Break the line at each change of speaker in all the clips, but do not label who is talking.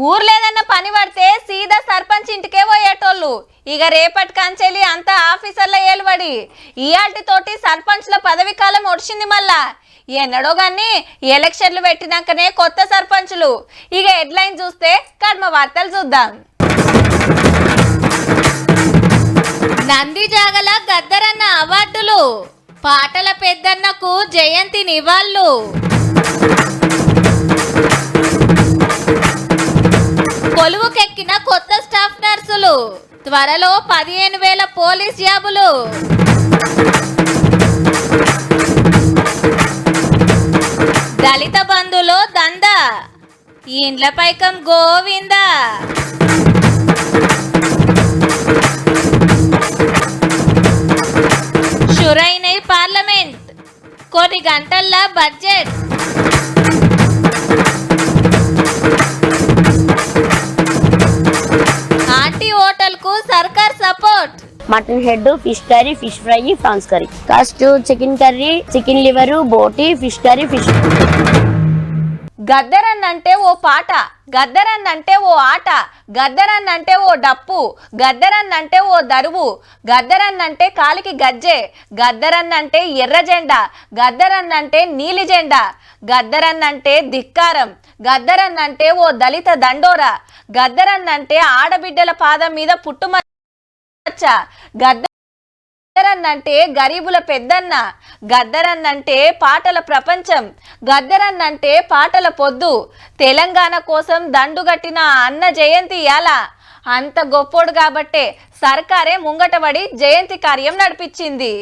ఊర్లేదన్న పని పడితే సీదా సర్పంచ్ ఇంటికే పోయేటోళ్ళు. ఇక రేపటి కంచెలి అంతా ఆఫీసర్ల ఏలుబడి. ఇయాల్టితోటి సర్పంచ్ల పదవి కాలం ఒడిచింది. మళ్ళా ఎన్నడో గాని ఎలక్షన్లు పెట్టినాకనే కొత్త సర్పంచులు. ఇక హెడ్లైన్ చూస్తే కర్మ వార్తలు చూద్దాం. నందిజాగల గద్దరన్న అవార్డులు, పాటల పెద్దన్నకు జయంతి నివాళులు. కొలువుకెక్కిన కొత్త స్టాఫ్ నర్సులు, త్వరలో 15,000 పోలీస్ జాబులు. దళిత బంధులో దంద, ఇండ్ల పైకం గోవింద. షురైన పార్లమెంట్, కొన్ని గంటల్లో బడ్జెట్. ఆంటీ హోటల్ కు సర్కార్ support.
Mutton head, fish curry, fish fry, prawns curry. Cost chicken curry, chicken liver, బోటి, ఫిష్ కర్రీ, ఫిష్.
గద్దరన్నంటే ఓ పాట, గద్దరన్నంటే ఓ ఆట, గద్దరన్నంటే ఓ డప్పు, గద్దరన్నంటే ఓ దరువు, గద్దరన్నంటే కాలికి గజ్జె, గద్దరన్నంటే ఎర్ర జెండా, గద్దరన్నంటే నీలి జెండా, గద్దరన్నంటే ధిక్కారం, గద్దరన్నంటే ఓ దళిత దండోరా, గద్దరన్నంటే ఆడబిడ్డల పాదం మీద పుట్టుమచ్చ, గద్దరన్నంటే గరీబుల పెద్దన్న, గద్దరన్నంటే పాటల ప్రపంచం, గద్దరన్నంటే పాటల పొద్దు. తెలంగాణ కోసం దండుగట్టిన అన్న జయంతి యాల. అంత గొప్పోడు కాబట్టే సర్కారే ముంగటబడి జయంతి కార్యం నడిపించింది.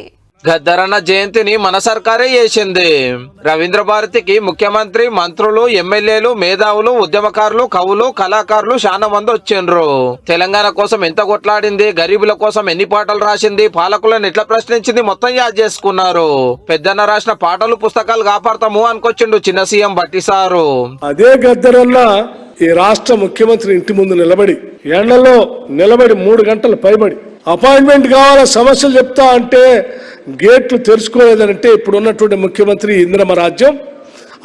గద్దరన్న జయంతిని మన సర్కారే చేసింది. రవీంద్ర భారతికి ముఖ్యమంత్రి, మంత్రులు, ఎమ్మెల్యేలు, మేధావులు, ఉద్యమకారులు, కవులు, కళాకారులు చాలా మంది వచ్చిండ్రు. తెలంగాణ కోసం ఎంత కొట్లాడింది, గరీబుల కోసం ఎన్ని పాటలు రాసింది, పాలకులను ఎట్లా ప్రశ్నించింది మొత్తం యాద్ చేసుకున్నారు. పెద్దన్న రాసిన పాటలు పుస్తకాలు కాపాడతాము అనుకొచ్చిండు చిన్న సీఎం బట్టి సారు.
అదే గద్దరన్న ఈ రాష్ట్ర ముఖ్యమంత్రి ఇంటి ముందు నిలబడి, ఎండలో నిలబడి 3 గంటలు పైబడి అపాయింట్మెంట్ కావాల సమస్యలు చెప్తా అంటే గేట్లు తెరుచుకోలేదనంటే ఇప్పుడున్నటువంటి ముఖ్యమంత్రి ఇందిరమ్మ రాజ్యం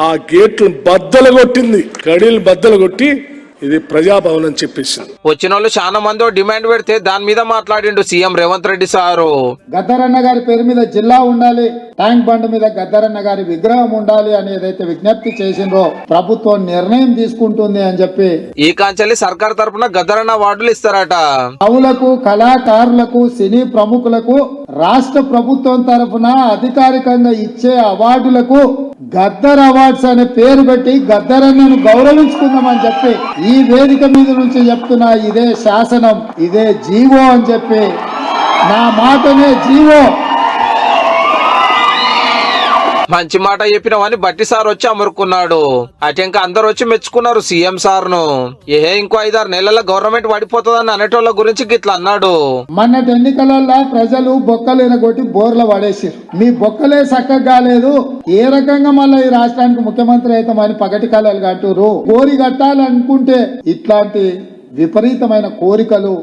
ఆ గేట్లు బద్దలు కొట్టింది, కడీలు బద్దలు కొట్టి ఇది ప్రజాభవన్ అని చెప్పేసింది.
వచ్చిన వాళ్ళు చాలా మంది డిమాండ్ పెడితే దాని మీద మాట్లాడిండు సీఎం రేవంత్ రెడ్డి సారు.
గద్దరన్న గారి పేరు మీద జిల్లా ఉండాలి, ట్యాంక్ బండ్ మీద గద్దరన్న గారి విగ్రహం ఉండాలి అని ఏదైతే విజ్ఞప్తి చేసిండ్రో ప్రభుత్వం నిర్ణయం తీసుకుంటుంది అని చెప్పి
ఈ కాంచెల్లి సర్కార్ తరఫున గద్దరన్న అవార్డులు ఇస్తారట.
కవులకు, కళాకారులకు, సినీ ప్రముఖులకు రాష్ట్ర ప్రభుత్వం తరఫున అధికారికంగా ఇచ్చే అవార్డులకు గద్దర్ అవార్డ్స్ అనే పేరు పెట్టి గద్దరన్నను గౌరవించుకుందామని చెప్పి ఈ వేదిక మీద నుంచి చెప్తున్నా. ఇదే శాసనం, ఇదే జీవో అని చెప్పి, నా మాటనే జీవో.
మంచి మాట చెప్పినవని బట్టి సార్ వచ్చి అమరుకున్నాడు. అటెంక అందరు వచ్చి మెచ్చుకున్నారు సీఎం సార్ ను. ఇంకో 5-6 నెలల గవర్నమెంట్ పడిపోతుందని అనేటోళ్ళ గురించి గిట్లా అన్నాడు.
మొన్నటి ఎన్నికలలో ప్రజలు బొక్కలు ఎనగొట్టి బోర్ల పడేసారు. మీ బొక్కలే చక్కగా కాలేదు, ఏ రకంగా మళ్ళీ ఈ రాష్ట్రానికి ముఖ్యమంత్రి అవుతామని పగటి కాలాలు కట్టురు. కోరి కట్టాలనుకుంటే ఇట్లాంటి విపరీతమైన కోరికలు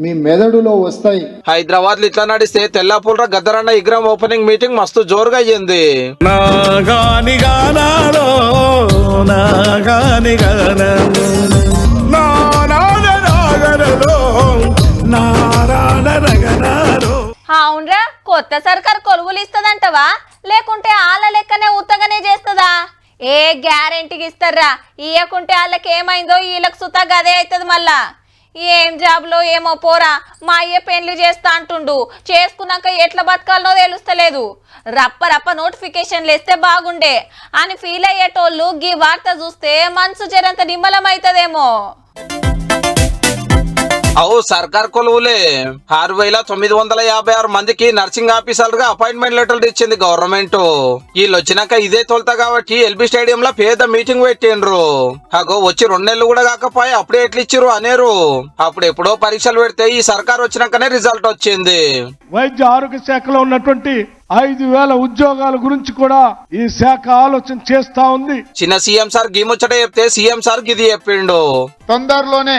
మీ మెదడులో వస్తాయి.
హైదరాబాద్ లో ఇట్లా నడిస్తే తెల్లాపూర్ గద్దరన్న విగ్రహం ఓపెనింగ్ మీటింగ్ మస్తు జోరుగా అయ్యింది.
అవునరా, కొత్త సర్కార్ కొలువులు ఇస్తదంటవా లేకుంటే వాళ్ళ లెక్కనే ఉత్తగానే చేస్తుందా? ఏ గ్యారెంటీకి ఇస్తారా? ఇయ్యకుంటే వాళ్ళకి ఏమైందో వీళ్ళకి సుతా గదే అవుతుంది. మళ్ళా ఏం జాబ్లో ఏమో పోరా, మా అయ్య పెళ్లి చేస్తా అంటుండు, చేసుకున్నాక ఎట్లా బతకాలనో తెలుస్తలేదు. రప్ప రప్ప నోటిఫికేషన్లు వేస్తే బాగుండే అని ఫీల్ అయ్యేటోళ్ళు గీ వార్త చూస్తే మనసు జరంత నిమ్మలం అవుతుందేమో.
అవు సర్కార్ కొలువులే 6,956 మందికి నర్సింగ్ ఆఫీసర్ గా అపాయింట్మెంట్ లెటర్లు ఇచ్చింది గవర్నమెంట్. వీళ్ళు వచ్చినాక ఇదే తొలత కాబట్టి ఎల్బీ స్టేడియం లో పేద మీటింగ్ పెట్టిండ్రు. అగో వచ్చి 2 నెలలు కూడా కాకపోయి అప్పుడే ఎట్లా ఇచ్చిర్రు అనేరు. అప్పుడు ఎప్పుడో పరీక్షలు పెడితే ఈ సర్కార్ వచ్చినాకనే రిజల్ట్ వచ్చింది.
వైద్య ఆరోగ్య శాఖలో ఉన్నటువంటి 5,000 ఉద్యోగాల గురించి కూడా ఈ శాఖ ఆలోచన చేస్తా ఉంది.
చిన్న సీఎం సార్ గీముచ్చట చెప్తే సీఎం సార్ గిది చెప్పిండు.
తొందరలోనే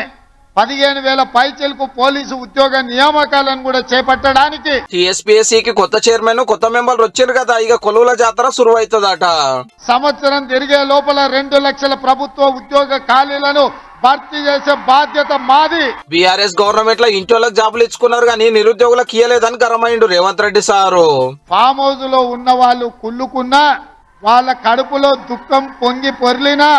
15,000 పైచలకు పోలీసు ఉద్యోగ నియామకాలను కూడా చేపట్టడానికి
టీఎస్పీఎస్సీకి కొత్త చైర్మన్, కొత్త మెంబర్లు వచ్చారు కదా. ఇక కొలువుల జాతర సురువు అవుతుందట.
సంవత్సరం తిరిగే లోపల 2 లక్షల ప్రభుత్వ ఉద్యోగ ఖాళీలను భర్తీ చేసే బాధ్యత మాది.
బీఆర్ఎస్ గవర్నమెంట్ లో ఇంటోళ్ళకి జాబులు ఇచ్చుకున్నారు కానీ నిరుద్యోగులకు ఇయ్యలేదని గరమైండు Revanth Reddy sir.
Farm house లో ఉన్న వాళ్ళు కుళ్ళుకున్నా, వాళ్ళ కడుపులో దుఃఖం పొంగి పొర్లినా,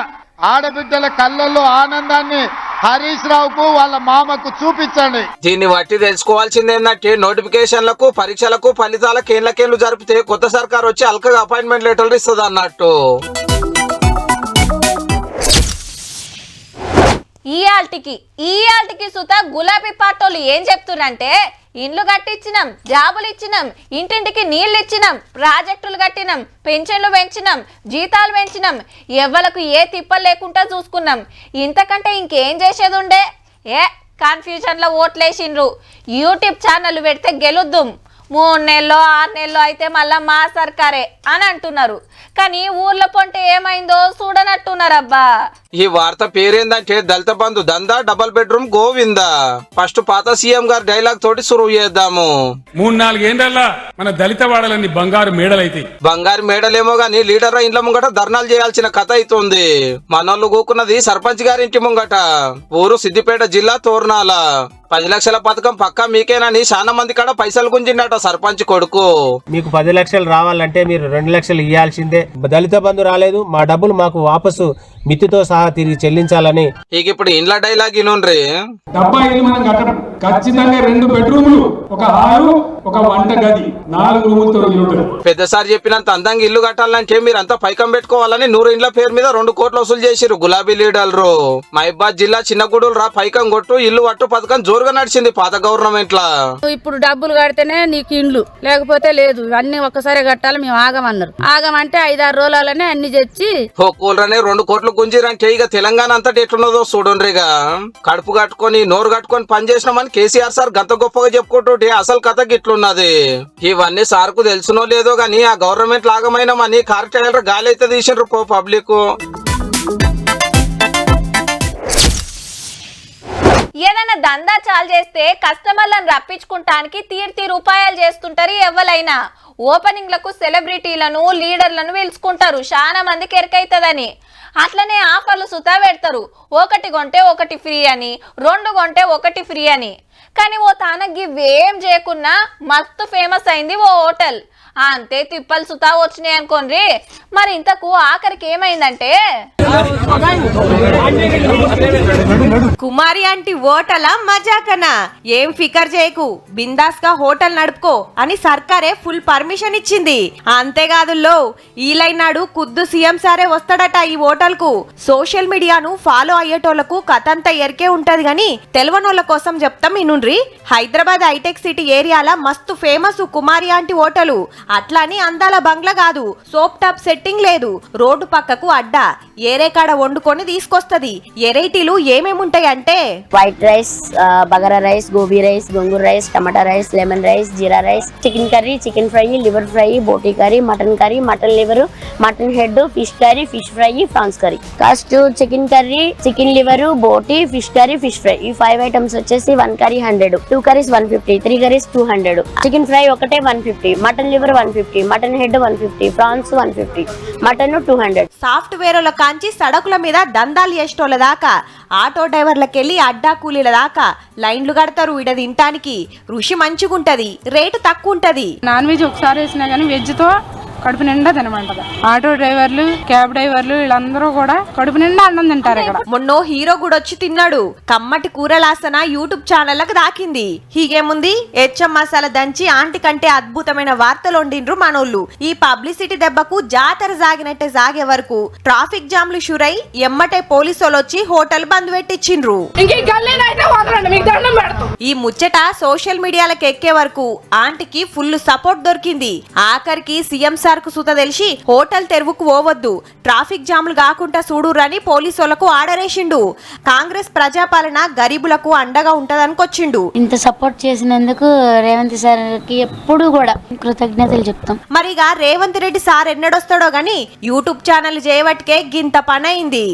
ఆడబిడ్డల కళ్ళల్లో ఆనందాన్ని హరీష్ రావుకు వాళ్ళ మామకు చూపించండి.
దీన్ని బట్టి తెలుసుకోవాల్సింది ఏంటంటే నోటిఫికేషన్లకు పరీక్షలకు ఫలితాలకు ఏళ్లకేళ్లు జరిపితే కొత్త సర్కార్ వచ్చి అల్కగా అపాయింట్మెంట్ లెటర్లు ఇస్తుంది అన్నట్టు.
ఈయాల్టికి సుత గులాబీ పార్టీలు ఏం చెప్తున్నారంటే ఇండ్లు కట్టించినాం, జాబులు ఇచ్చినాం, ఇంటింటికి నీళ్లు ఇచ్చినాం, ప్రాజెక్టులు కట్టినాం, పెన్షన్లు పెంచినాం, జీతాలు పెంచినాం, ఎవ్వలకు ఏ తిప్పలు లేకుండా చూసుకున్నాం. ఇంతకంటే ఇంకేం చేసేది ఉండే? కన్ఫ్యూజన్లో ఓట్లేసిండ్రు. యూట్యూబ్ ఛానల్ పెడితే గెలుద్దాం, 3 నెలలో 6 నెలలో అయితే మళ్ళా మా సర్కారే అని అంటున్నారు. కానీ ఊర్లో పొంటే ఏమైందో చూడనట్టున్నారబ్బా.
ఈ వార్త పేరేందంటే దళిత బంధు దందా డబుల్ బెడ్రూమ్ గోవిందా. ఫస్ట్ పాత సీఎం గారి డైలాగ్ తోటి సురువు చేద్దాము.
3-4 ఏళ్లలో మన దళిత వాడలన్నీ బంగారు మేడలైతాయి.
బంగారు మేడలేమో గాని లీడర్ ఇండ్ల ముంగట ధర్నాలు చేయాల్సిన కథ అవుతుంది. మనోళ్ళు కూకున్నది సర్పంచ్ గారి ఇంటి ముంగట. ఊరు సిద్దిపేట జిల్లా తోర్నాల. 10 లక్షల పథకం పక్కా మీకేనని చాలా మంది కాడ పైసలు గుంజిండట సర్పంచ్ కొడుకు.
మీకు 10 లక్షలు రావాలంటే మీరు 2 లక్షలు ఇవ్వాల్సిందే. దళిత బంధు రాలేదు, మా డబ్బులు మాకు వాపసు మితితో సహా తిరిగి చెల్లించాలని.
ఇక ఇప్పుడు ఇండ్ల డైలాగ్ ఇనుండ్రి.
డబ్బా ఇల్లు మనం కట్టడం ఖచ్చితంగా 2 బెడ్రూములు, ఒక హాలు, ఒక వంట గది, 4 రూములతో ఇల్లు ఉంటుంది.
పెద్దసారి చెప్పినంత అందంగా ఇల్లు కట్టాలంటే మీరంతా పైకం పెట్టుకోవాలని 100 ఇండ్ల పేరు మీద 2 కోట్లు వసూలు చేసిరు గులాబీ లీడర్లు. మహబాద్ జిల్లా చిన్నగూడూరు రా పైకం కొట్టు ఇల్లు పట్టు పథకం జోరుగా నడిచింది పాత గవర్నమెంట్ లా.
ఇప్పుడు డబ్బులు కడితేనే నీకు ఇండ్లు, లేకపోతే లేదు. అన్ని ఒక్కసారి కట్టాలి, మేము ఆగమన్నారు. ఆగమంటే 5-6 రోజులనే అన్ని తెచ్చి
ఓ కూలరనే 2 కోట్లు గుంజిరంటే ఇక తెలంగాణ అంతటి ఎట్లున్నదో చూడండిగా. కడుపు కట్టుకొని నోరు కట్టుకొని పని చేసినామని కేసీఆర్ సార్ గంత గొప్పగా చెప్పుకుంటుంటే అసలు కథ గిట్లున్నది. ఇవన్నీ సార్కు తెలుసునో లేదో గానీ ఆ గవర్నమెంట్ లాగమైనామని కార్ టైలర్ గాలి అయితే తీసిండ్రు పో పబ్లిక్.
ఏదైనా దందా చాలు చేస్తే కస్టమర్లను రప్పించుకుంటానికి తీర్తి ఉపాయాలు చేస్తుంటారు ఎవరైనా. ఓపెనింగ్లకు సెలబ్రిటీలను లీడర్లను పిలుచుకుంటారు, చాలా మందికి ఎరకైతుందని. అట్లనే ఆఫర్లు సుతా పెడతారు, 1 కొంటే 1 ఫ్రీ అని, 2 కొంటే 1 ఫ్రీ అని. కానీ ఓ తానకి ఇవేం చేయకున్నా మస్తు ఫేమస్ అయింది ఓ హోటల్. అంతే తిప్పలు సుతా వచ్చినాయి అనుకోండి. మరి ఇంతకు ఆఖరికి ఏమైందంటే
కుమారి ఆంటీ హోటల్ మజాకనా, ఏం ఫికర్ చేయకు, బిందాస్ గా హోటల్ నడుపుకో అని సర్కారే ఫుల్ పర్మిషన్ ఇచ్చింది. అంతేకాదు ఈలైనాడు కుద్దు సీఎం సారే వస్తాడట ఈ హోటల్ కు. సోషల్ మీడియాను ఫాలో అయ్యేటోళ్లకు కథంతా ఎరికే ఉంటది గాని తెలవనోళ్ల కోసం చెప్తాం ఇనుండ్రి. హైదరాబాద్ హైటెక్ సిటీ ఏరియాల మస్తు ఫేమస్ కుమారి ఆంటీ హోటలు. అట్లాని అందాల బంగ్లా కాదు, సోప్ టాప్ సెట్టింగ్ లేదు, రోడ్డు పక్కకు అడ్డా, ఏరేకాడ వండుకొని తీసుకొస్తది. ఎరైటీలు ఏమేముంటాయంటే
white rice, bagara rice, gobi rice, gongura rice, tomato rice, lemon rice, jeera rice, chicken curry, chicken fry, liver fry, boti curry, mutton liver, mutton head, fish curry, fish fry, prawns curry. Cost chicken curry, chicken liver, boti, fish curry, fish fry, ఈ 5 items వచ్చేసి 1 curry 100, 2 curries 150, 3 curries 200, chicken fry ఒకటే 150, mutton liver 150, mutton head 150, prawns 150, mutton 200.
సాఫ్ట్వేర్ల కాంచి సడకుల మీద దందాలు చేసేటోళ్ళ దాకా, auto డ్రైవర్లకెళ్ళి అడ్డా కూలీల దాకా లైన్లు కడతారు ఇడ తినటానికి. రుచి మంచిగుంటది, రేటు తక్కువ ఉంటది.
నాన్ వెజ్ ఒకసారి వేసినా కానీ వెజ్ తో కడుపు నిండా తినమంటది. ఆటో డ్రైవర్లు, క్యాబ్ డ్రైవర్లు వీళ్ళందరూ కూడా కడుపు నిండా అన్నం తింటారు ఇక్కడ.
మొన్నో హీరో కూడా వచ్చి తిన్నాడు. కమ్మటి కూరలాసన యూట్యూబ్ ఛానళ్లకు దాకింది. హీగేముంది, హెచ్ఎం మసాలా దంచి ఆంటీ కంటే అద్భుతమైన వార్తలు వండిండ్రు మనోళ్ళు. ఈ పబ్లిసిటీ దెబ్బకు జాతర సాగినట్టే సాగే వరకు ట్రాఫిక్ జామ్లు షురై ఎమ్మటే పోలీసులు వచ్చి హోటల్ బంద్ పెట్టించిండ్రు. ఈ ముచ్చట సోషల్ మీడియాలకు ఎక్కే వరకు ఆంటీకి ఫుల్ సపోర్ట్ దొరికింది. ఆఖరికి సీఎం సార్ కు సుత తెలిసి హోటల్ తెరువుకు పోవద్దు, ట్రాఫిక్ జాములు కాకుండా చూడురని పోలీసులకు ఆర్డర్ వేసిండు. కాంగ్రెస్ ప్రజాపాలన గరీబులకు అండగా ఉంటదనుకొచ్చిండు.
ఇంత సపోర్ట్ చేసినందుకు రేవంత్ సార్ కి ఎప్పుడు కూడా కృతజ్ఞతలు చెప్తాం.
మరిగా రేవంత్ రెడ్డి సార్ ఎన్నడొస్తాడో గాని యూట్యూబ్ ఛానల్ చేయబట్టికే గింత పని అయింది.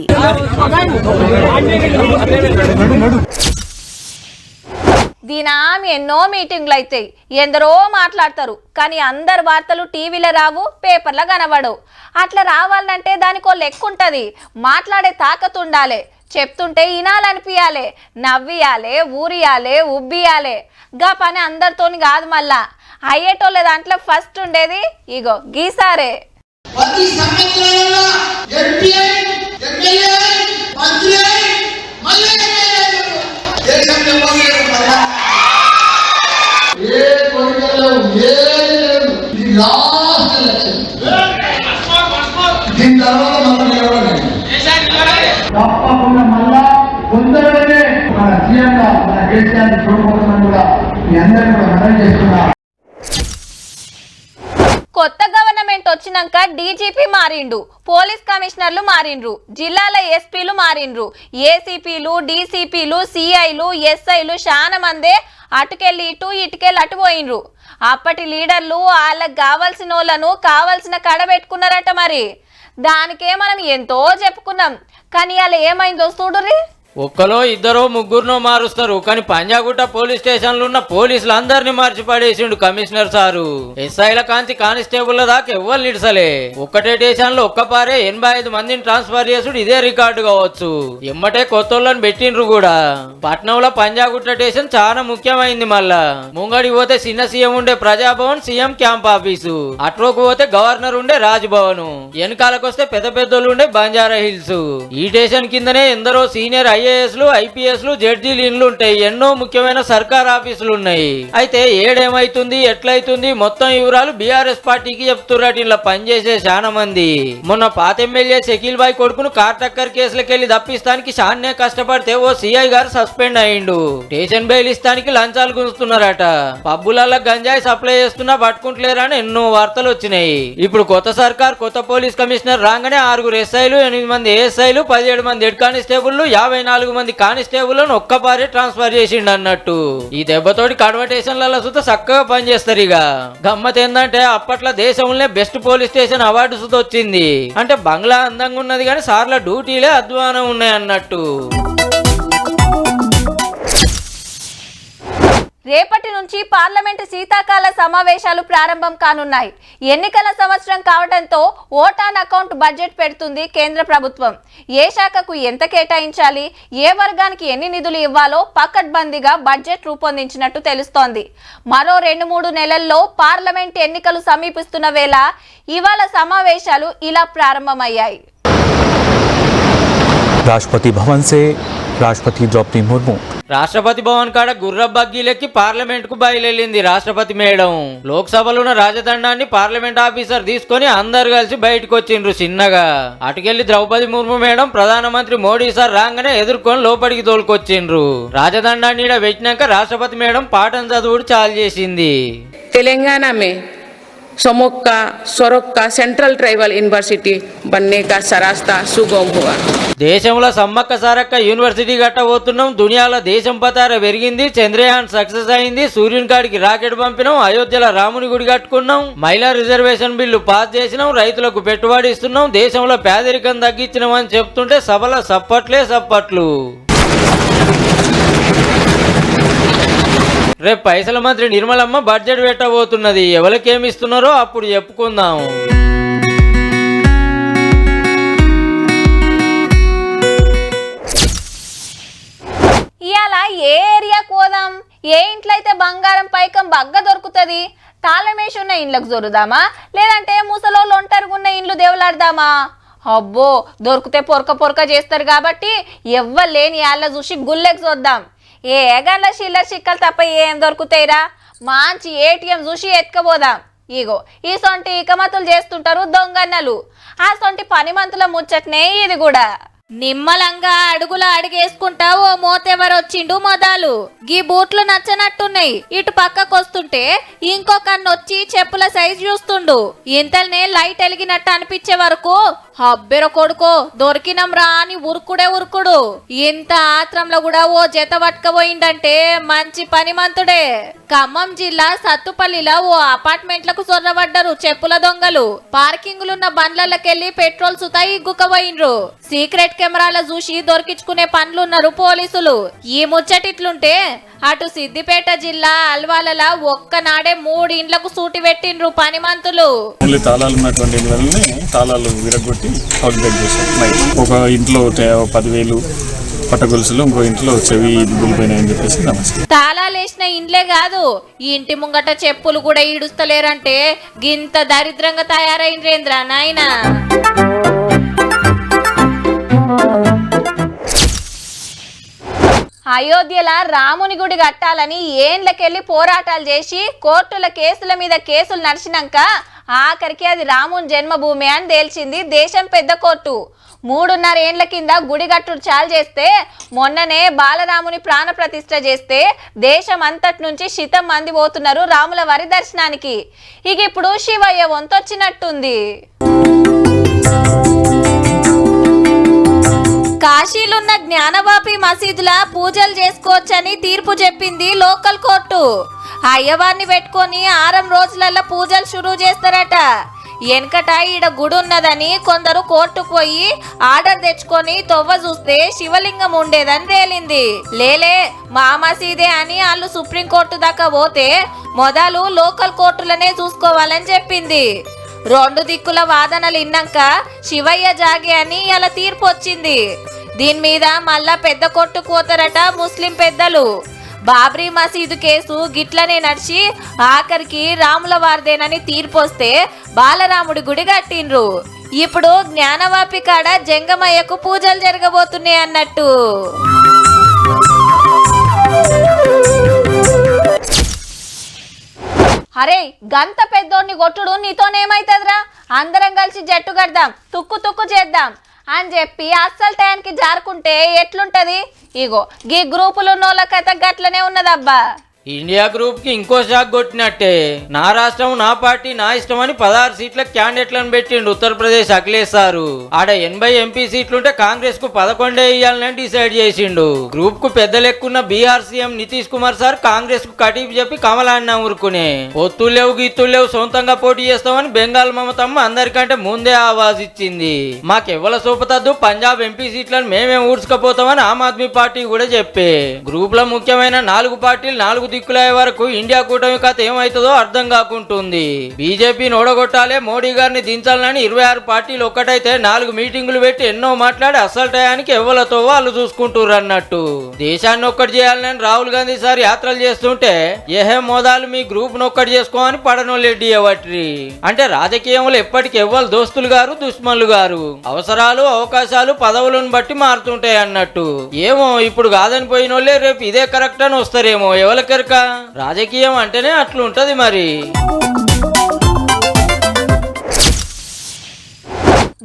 దీనామి ఎన్నో మీటింగ్లు అవుతాయి, ఎందరో మాట్లాడతారు. కానీ అందరు వార్తలు టీవీలో రావు, పేపర్లో కనబడవు. అట్లా రావాలంటే దానికో లెక్క ఉంటుంది, మాట్లాడే తాకత్ ఉండాలి. చెప్తుంటే ఇనాలనిపియాలే, నవ్వియాలే, ఊరియాలే, ఉబ్బియాలే. గా పని అందరితోని కాదు, మళ్ళా అయ్యేటోళ్ళ దాంట్లో ఫస్ట్ ఉండేది ఇగో గీసారే.
తప్పకుండా మళ్ళా కొందరనే మన సీఎంగా మన కేసీఆర్ చూడబోతున్నాం కూడా మీ అందరినీ కూడా మనం చేస్తున్నా.
కొత్త గవర్నమెంట్ వచ్చినాక డీజీపీ మారిండు, పోలీస్ కమిషనర్లు మారిండ్రు, జిల్లాల ఎస్పీలు మారిండ్రు, ఏసీపీలు, డీసీపీలు, సిఐలు, ఎస్ఐలు చాలా మందే అటుకెళ్ళి ఇటు ఇటుకెళ్ళి అటు పోయినరు. అప్పటి లీడర్లు వాళ్ళకి కావాల్సిన వాళ్ళను కావాల్సిన కడ పెట్టుకున్నారట. మరి దానికే మనం ఎంతో చెప్పుకున్నాం, కానీ అలా ఏమైందో చూడుర్రి.
ఒక్కలో ఇద్దరో ముగ్గురునో మారుస్తారు, కానీ పంజాగుట్ట పోలీస్ స్టేషన్లో ఉన్న పోలీసులు అందరినీ మార్చి పడేసిండు కమిషనర్ సారు. ఎస్ఐల కాంతి కానిస్టేబుల్ దాకా ఎవ్వరు నిడసలే. ఒక్కటే స్టేషన్ లో ఒక్కపారే 85 మందిని ట్రాన్స్ఫర్ చేసుడు ఇదే రికార్డు కావచ్చు. ఎమ్మటే కొత్తోళ్ళని పెట్టిండ్రు కూడా. పట్నంలో పంజాగుట్ట స్టేషన్ చాలా ముఖ్యమైంది. మళ్ళా ముంగడికి పోతే చిన్న సీఎం ఉండే ప్రజాభవన్, సీఎం క్యాంప్ ఆఫీసు, అట్రోకు పోతే గవర్నర్ ఉండే రాజ్భవన్, వెనకాలకు వస్తే పెద్ద పెద్దోళ్ళు ఉండే బంజారా హిల్స్. ఈ స్టేషన్ కిందనే ఎందరో సీనియర్ ఐఏఎస్లు, ఐపీఎస్లు, జడ్జీలు ఇండ్లు ఉంటాయి. ఎన్నో ముఖ్యమైన సర్కార్ ఆఫీసులు ఉన్నాయి. అయితే ఏడేమైతుంది, ఎట్లయితుంది మొత్తం వివరాలు బీఆర్ఎస్ పార్టీకి చెప్తున్నట్టు ఇలా పనిచేసే చాలా మంది. మొన్న పాత ఎమ్మెల్యే షకీల్ బాయ్ కొడుకును కార్ టక్కర్ కేసులకెళ్లి తప్పిస్తానికి చానే కష్టపడితే ఓ సిఐ గారు సస్పెండ్ అయ్యిండు. స్టేషన్ బెయిల్ ఇస్తానికి లంచాలు గుంజుతున్నారట. పబ్బులలో గంజాయి సప్లై చేస్తున్నా పట్టుకుంటలేరని ఎన్నో వార్తలు వచ్చినాయి. ఇప్పుడు కొత్త సర్కార్, కొత్త పోలీస్ కమిషనర్ రాగానే 6 ఎస్ఐలు, 8 మంది ఏఎస్ఐలు, 17 మంది హెడ్ కానిస్టేబుల్, 54 మంది కానిస్టేబుల్ ఒక్కపారే ట్రాన్స్ఫర్ చేసిండు అన్నట్టు. ఈ దెబ్బతోటి కడవ స్టేషన్లలో సుత చక్కగా పనిచేస్తారు. ఇక గమ్మత్ ఏందంటే అప్పట్లో దేశంలోనే బెస్ట్ పోలీస్ స్టేషన్ అవార్డు సుత వచ్చింది. అంటే బంగ్లా అందంగా ఉన్నది కానీ సార్ల డ్యూటీలే అధ్వానం ఉన్నాయి అన్నట్టు.
రేపటి నుంచి పార్లమెంటు శీతాకాల సమావేశాలు ప్రారంభం కానున్నాయి. ఎన్నికల సంవత్సరం కావడంతో ఓట్ ఆన్ అకౌంట్ బడ్జెట్ పెడుతుంది కేంద్ర ప్రభుత్వం. ఏ శాఖకు ఎంత కేటాయించాలి, ఏ వర్గానికి ఎన్ని నిధులు ఇవ్వాలో పకడ్బందీగా బడ్జెట్ రూపొందించినట్టు తెలుస్తోంది. మరో 2-3 నెలల్లో పార్లమెంట్ ఎన్నికలు సమీపిస్తున్న వేళ ఇవాళ సమావేశాలు ఇలా ప్రారంభమయ్యాయి.
राष्ट्रपति भवन से राष्ट्रपति द्रौपदी मुर्मू
రాష్ట్రపతి భవన్ కాడ గుర్ర బగ్గీలెక్కి పార్లమెంట్ కు బయలుదేరింది రాష్ట్రపతి మేడం. లోక్సభలో ఉన్న రాజదండాన్ని పార్లమెంట్ ఆఫీసర్ తీసుకొని అందరు కలిసి బయటకు వచ్చిండ్రు చిన్నగా. అటుకెళ్లి ద్రౌపది ముర్ము మేడం ప్రధానమంత్రి మోడీ సార్ రాగానే ఎదుర్కొని లోపలికి తోలుకొచ్చిండ్రు. రాజదండాన్ని ఈడ పెట్టినాక రాష్ట్రపతి మేడం పాఠం చదువుడు చాలు చేసింది.
तेलंगाना में समोक का स्वरोक का सेंट्रल ट्राइबल यूनिवर्सिटी बनने का सरास्ता सुगम हुआ.
దేశంలో సమ్మక్క సారక్క యూనివర్సిటీ కట్టబోతున్నాం. దునియాలో దేశం పతార పెరిగింది. చంద్రయాన్ సక్సెస్ అయింది. సూర్యుని కాడికి రాకెట్ పంపినాం. అయోధ్యలో రాముని గుడి కట్టుకున్నాం. మహిళా రిజర్వేషన్ బిల్లు పాస్ చేసినాం. రైతులకు పెట్టుబడి ఇస్తున్నాం. దేశంలో పేదరికం తగ్గించినాం అని చెప్తుంటే సభలో సప్పట్లే సప్పట్లు. రేపు పైసల మంత్రి నిర్మలమ్మ బడ్జెట్ పెట్టబోతున్నది. ఎవరికేమిస్తున్నారో అప్పుడు చెప్పుకుందాం.
ఇవాళ ఏ ఏరియాకు పోదాం, ఏ ఇంట్లో అయితే బంగారం పైకం బగ్గ దొరుకుతుంది, తాళమేసి ఉన్న ఇండ్లకు జొరుదామా, లేదంటే ముసలోళ్ళు ఒంటరిగున్న ఇండ్లు దేవులాడదామా? అబ్బో, దొరికితే పొరక చేస్తారు కాబట్టి ఎవ్వరు లేని వాళ్ళ చూసి గుల్లెకి చూద్దాం. ఏ గంట చిల్లర చిక్కలు తప్ప ఏం దొరుకుతాయిరా? మంచి ఏటీఎం చూసి ఎత్తుకపోదాం. ఇగో ఈ సొంటి ఇకమతులు చేస్తుంటారు దొంగన్నలు. ఆ సొంటి పనిమంతుల ముచ్చట్నే ఇది కూడా. నిమ్మలంగా అడుగుల అడిగేసుకుంటా ఓ మోతెవరొచ్చిండు మొదలు. గీ బూట్లు నచ్చనట్టున్నాయి. ఇటు పక్కకొస్తుంటే ఇంకో కన్నొచ్చి చెప్పుల సైజు చూస్తుండు. ఇంతల్నే లైట్ ఎలిగినట్టు అనిపించే వరకు హబ్బెర కొడుకో దొరికినం రా అని ఉరుకుడు. ఇంత ఆత్రంలో కూడా ఓ జత పట్టుకపోయిందంటే మంచి పనిమంతుడే. ఖమ్మం జిల్లా సత్తుపల్లిలో ఓ అపార్ట్మెంట్లకు సొర్రబడ్డరు చెప్పుల దొంగలు. పార్కింగ్లున్న బండ్లకెళ్లి పెట్రోల్ సుతా ఇగ్గుకపోయిండ్రు. సీక్రెట్ కెమెరాల చూసి దొరికించుకునే పనులున్నారు పోలీసులు. ఈ ముచ్చటిట్లుంటే అటు సిద్దిపేట జిల్లా అల్వాలలో ఒక్కనాడే 3 ఇండ్లకు సూటి పెట్టిండ్రు పనిమంతులు.
తాళాలు ఉన్నటువంటి ఇళ్ళని తాళాలు విరగొట్టి అవుట్ బ్రేక్ చేశారు. ఒక ఇంట్లో 10,000 పట్టగొలుసులు, ఇంకో ఇంట్లో చెవి దిగిపోయినాయని చెప్పేసి నమస్తే.
తాళాలేసిన ఇండ్లే కాదు, ఈ ఇంటి ముంగట చెప్పులు కూడా ఈడుస్తలేరంటే గింత దరిద్రంగా తయారైంద్రేంద్ర నాయనా. అయోధ్యల రాముని గుడి కట్టాలని ఏండ్లకెళ్ళి పోరాటాలు చేసి కోర్టుల కేసుల మీద కేసులు నడిచినాక ఆఖరికి అది రాముని జన్మభూమి అని తేల్చింది దేశం పెద్ద కోర్టు. 3.5 ఏండ్ల కింద గుడి కట్టుడు చాలు చేస్తే మొన్ననే బాలరాముని ప్రాణ ప్రతిష్ఠ చేస్తే దేశం అంతటి నుంచి శితం మంది పోతున్నారు రాముల వారి దర్శనానికి. ఇక ఇప్పుడు శివయ్య వంతొచ్చినట్టుంది. కాశీలున్న జ్ఞానవాపి మసీదుల పూజలు చేసుకోవచ్చని తీర్పు చెప్పింది లోకల్ కోర్టు. అయ్యవారిని పెట్టుకొని 6 రోజులలో పూజలు షురూ చేస్తారట. వెనకట ఈడ గుడి ఉన్నదని కొందరు కోర్టుకు పోయి ఆర్డర్ తెచ్చుకొని తొవ్వ చూస్తే శివలింగం ఉండేదని తేలింది. లేలే మా మసీదే అని వాళ్ళు సుప్రీంకోర్టు దాకా పోతే మొదలు లోకల్ కోర్టులనే చూసుకోవాలని చెప్పింది. 2 దిక్కుల వాదనలు ఇన్నాక శివయ్య జాగే అని ఇలా తీర్పు వచ్చింది. దీని మీద మళ్ళా పెద్ద కోర్టుకు పోతారట ముస్లిం పెద్దలు. బాబ్రీ మసీదు కేసు గిట్లనే నడిచి ఆఖరికి రాముల వారిదేనని తీర్పు వస్తే బాలరాముడి గుడి కట్టిండ్రు. ఇప్పుడు జ్ఞానవాపి కాడ జంగమయ్యకు పూజలు జరగబోతున్నాయి అన్నట్టు. అరే గంత పెద్దోడిని కొట్టుడు నీతోనేమైతుందిరా, అందరం కలిసి జట్టు కడదాం, తుక్కు చేద్దాం అని చెప్పి అస్సలు టైంకి జారుకుంటే ఎట్లుంటది? ఇగో గీ గ్రూపులు ఉన్నోళ్ళ కథ గట్లనే ఉన్నదబ్బా.
ఇండియా గ్రూప్ కి ఇంకో షాక్ కొట్టినట్టే. నా రాష్ట్రం నా పార్టీ నా ఇష్టం అని 16 సీట్ల క్యాండిడేట్లను పెట్టిండు ఉత్తరప్రదేశ్ అఖిలేష్ సారు. ఆడ 80 ఎంపీ సీట్లుంటే కాంగ్రెస్ కు 11 ఇయ్యాలని డిసైడ్ చేసిండు. గ్రూప్ కు పెద్ద లెక్కున్న బీహార్ సీఎం నితీష్ కుమార్ సార్ కాంగ్రెస్ కు కటీపు చెప్పి కమలాన్ని ఊరుకునే ఒత్తులేవు గీత్తులేవు సొంతంగా పోటీ చేస్తామని బెంగాల్ మమతమ్మ అందరికంటే ముందే ఆవాజ్ ఇచ్చింది. మాకెవ్వల సూపతద్దు, పంజాబ్ ఎంపీ సీట్లను మేమే ఊడ్చుకపోతామని ఆమ్ ఆద్మీ పార్టీ కూడా చెప్పే. గ్రూప్ లో ముఖ్యమైన 4 పార్టీలు 4 దిక్కులయ్యే వరకు ఇండియా కూటమి కథ ఏమైతుందో అర్థం కాకుంటుంది. బీజేపీని ఓడగొట్టాలే, మోడీ గారిని దించాలని 26 పార్టీలు ఒక్కటైతే 4 మీటింగులు పెట్టి ఎన్నో మాట్లాడి అసలు టయానికి ఎవ్వలతో వాళ్ళు చూసుకుంటారు అన్నట్టు. దేశాన్ని ఒక్కటి చేయాలని రాహుల్ గాంధీ సార్ యాత్రలు చేస్తుంటే ఏహే మోదాలు మీ గ్రూప్ ను ఒక్కటి చేసుకోమని పడనోళ్ళెడ్డి ఎవట్రి. అంటే రాజకీయంలో ఎప్పటికి ఎవ్వరు దోస్తులు గారు దుష్మన్లు గారు, అవసరాలు అవకాశాలు పదవులను బట్టి మారుతుంటాయి అన్నట్టు. ఏమో ఇప్పుడు కాదని పోయినోళ్ళే రేపు ఇదే కరెక్ట్ అని వస్తారేమో ఎవరికెరక. రాజకీయం అంటేనే అట్లుంటది మరి.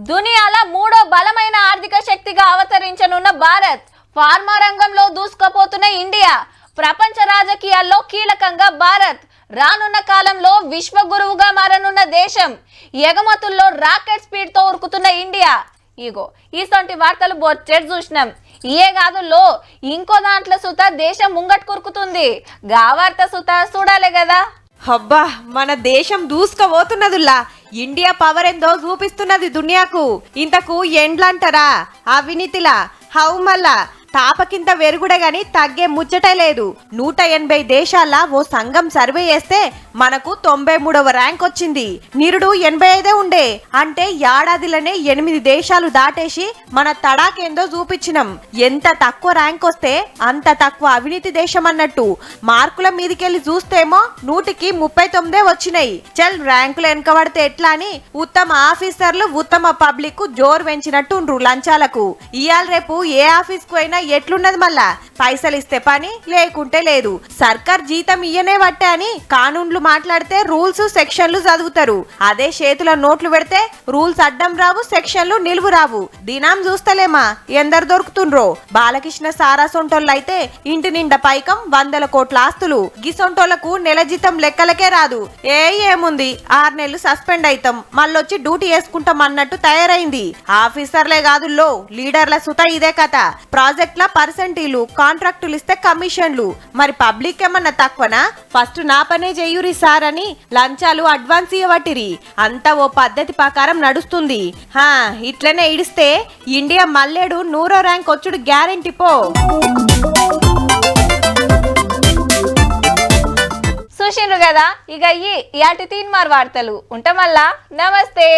దునియాల 3వ బలమైన ఆర్థిక శక్తిగా అవతరించనున్న భారత్, ఫార్మా రంగంలో దూసుకుపోతున్న ఇండియా, ప్రపంచ రాజకీయాల్లో కీలకంగా భారత్, రానున్న కాలంలో విశ్వగురువుగా మారనున్న దేశం, ఎగుమతుల్లో రాకెట్ స్పీడ్ తో ఉరుకుతున్న ఇండియా. ఇగో ఈసొంటి వార్తలు బొచ్చెడు చూసినాం. ఏ కాదుల్లో ఇంకో దాంట్లో సుత దేశం ముంగట్ కురుకుతుంది. గా వార్త సుత చూడాలి కదా.
అబ్బా మన దేశం దూసుకుపోతున్నదుల్లా. ఇండియా పవర్ ఎందో చూపిస్తున్నది దునియాకు. ఇంతకు ఎండ్లంటారా అవినీతిలా హౌ మళ్ళా తాపకింత వెరుగుడే గాని తగ్గే ముచ్చటే లేదు. 180 దేశాల ఓ సంఘం సర్వే చేస్తే మనకు 93వ ర్యాంక్ వచ్చింది. నిరుడు 85 ఉండే. అంటే ఏడాదిలోనే 8 దేశాలు దాటేసి మన తడాకేందో చూపించినాం. ఎంత తక్కువ ర్యాంక్ వస్తే అంత తక్కువ అవినీతి దేశం అన్నట్టు. మార్కుల మీదకెళ్ళి చూస్తేమో 100కి 39 వచ్చినాయి. చల్ ర్యాంకులు వెనకబడితే ఎట్లా అని ఉత్తమ ఆఫీసర్లు ఉత్తమ పబ్లిక్ జోరు పెంచినట్టుండ్రు లంచాలకు. ఇయాల రేపు ఏ ఆఫీస్ కు అయినా ఎట్లున్నది మళ్ళా, పైసలు ఇస్తే పని లేకుంటే లేదు. సర్కార్ జీతం ఇయ్యనే పట్టే అని కానూన్లు మాట్లాడితే రూల్స్ సెక్షన్లు చదువుతారు. అదే చేతుల నోట్లు పెడితే రూల్స్ అడ్డం రావు, సెక్షన్లు నిలువు రావు. దినం చూస్తలేమా ఎందరు దొరుకుతుండ్రో. బాలకృష్ణ సారా సొంటోళ్ళు అయితే ఇంటి నిండా పైకం 100 కోట్ల ఆస్తులు. గిసొంటోళ్లకు నెల జీతం లెక్కలకే రాదు. ఏముంది 6 నెలలు సస్పెండ్ అయితాం, మళ్ళొచ్చి డ్యూటీ వేసుకుంటాం అన్నట్టు తయారైంది. ఆఫీసర్లే కాదుల్లో లీడర్ల సుత ఇదే కథ. ప్రాజెక్ట్ల పర్సెంటీలు, కాంట్రాక్టులు ఇస్తే కమిషన్లు. మరి పబ్లిక్ ఏమన్నా తక్కువనా? ఫస్ట్ నా పనే చెయ్యురి సార్ అని లంచాలు అడ్వాన్స్ ఇవ్వటిరి. అంతా ఓ పద్ధతి ప్రకారం నడుస్తుంది. ఇట్లనే ఇడిస్తే ఇండియా మల్లేడు 100వ ర్యాంక్ వచ్చుడు గ్యారెంటీ పో.
చూసిండ్రు కదా, ఇక ఇయాటి తీన్మార్ వార్తలు ఉంటామల్లా. నమస్తే.